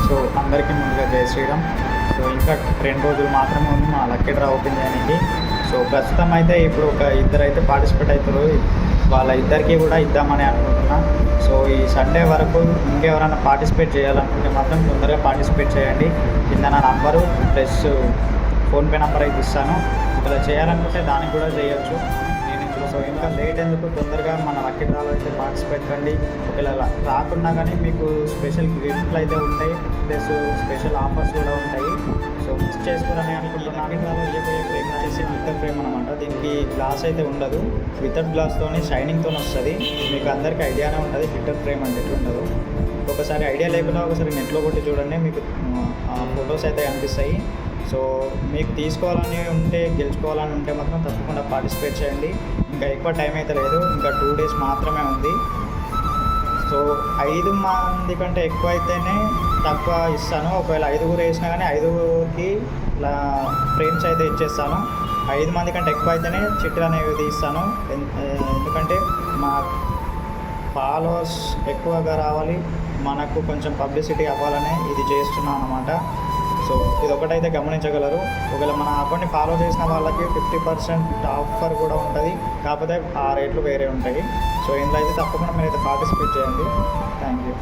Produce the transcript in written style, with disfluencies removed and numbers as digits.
So అందరికీ ముందుగా జై శ్రీరామ్. సో ఇంకా 2 రోజులు మాత్రమే ఉంది మా లక్కీ డ్రా ఓపెన్ చేయడానికి. సో ప్రస్తుతం అయితే ఇప్పుడు ఒక ఇద్దరైతే పార్టిసిపేట్ అవుతారు. వాళ్ళ ఇద్దరికి కూడా ఇద్దామని అనుకుంటున్నా. సో ఈ సండే వరకు ఇంకెవరైనా పార్టిసిపేట్ చేయాలనుకుంటే మాత్రం తొందరగా పార్టిసిపేట్ చేయండి. కింద నా నంబరు ప్లస్ ఫోన్పే నెంబర్ అయితే ఇస్తాను. ఇలా చేయాలనుకుంటే దానికి కూడా చేయొచ్చు. సో ఇంకా లేట్ ఎందుకు, తొందరగా మన లక్కీ డ్రాలో అయితే పార్టిసిపేట్ కండి. ఒకవేళ రాకున్నా కానీ మీకు స్పెషల్ గిఫ్ట్లు అయితే ఉంటాయి, ప్లస్ స్పెషల్ ఆఫర్స్ కూడా ఉంటాయి. సో మిస్ చేసుకోవాలని అనుకుంటున్నాను. డ్రాలో ఇవ్వబోయే ఫ్రేమ్ వచ్చేసి వితౌట్ ఫ్రేమ్ అనమాట. దీనికి గ్లాస్ అయితే ఉండదు, వితౌట్ గ్లాస్తోని షైనింగ్తో వస్తుంది. మీకు అందరికీ ఐడియానే ఉంటుంది వితౌట్ ఫ్రేమ్ అంటే ఎట్లుంటుందో. ఒకసారి ఐడియా లేకుండా ఒకసారి నెట్లో కొట్టి చూడండి, మీకు ఫొటోస్ అయితే కనిపిస్తాయి. సో మీకు తీసుకోవాలని ఉంటే, గెలుచుకోవాలని ఉంటే మాత్రం తప్పకుండా పార్టిసిపేట్ చేయండి. ఇంకా ఎక్కువ టైం అయితే లేదు, ఇంకా 2 days మాత్రమే ఉంది. సో 5 మంది కంటే ఎక్కువ అయితేనే తక్కువ ఇస్తాను. ఒకవేళ 5గురు వేసినా కానీ 5గురికి ఇలా ఫ్రేమ్స్ అయితే ఇచ్చేస్తాను. 5 మంది కంటే ఎక్కువ అయితేనే చిట్లు అనేవి ఇస్తాను. ఎందుకంటే మా ఫాలోవర్స్ ఎక్కువగా రావాలి, మనకు కొంచెం పబ్లిసిటీ అవ్వాలనే ఇది చేస్తున్నాను అన్నమాట. సో ఇది ఒకటైతే గమనించగలరు. ఒకవేళ మన అకౌంట్ని ఫాలో చేసిన వాళ్ళకి 50% ఆఫర్ కూడా ఉంటుంది, కాకపోతే ఆ రేట్లు వేరే ఉంటాయి. సో ఇందులో అయితే తప్పకుండా మీరైతే పార్టిసిపేట్ చేయండి. Thank you.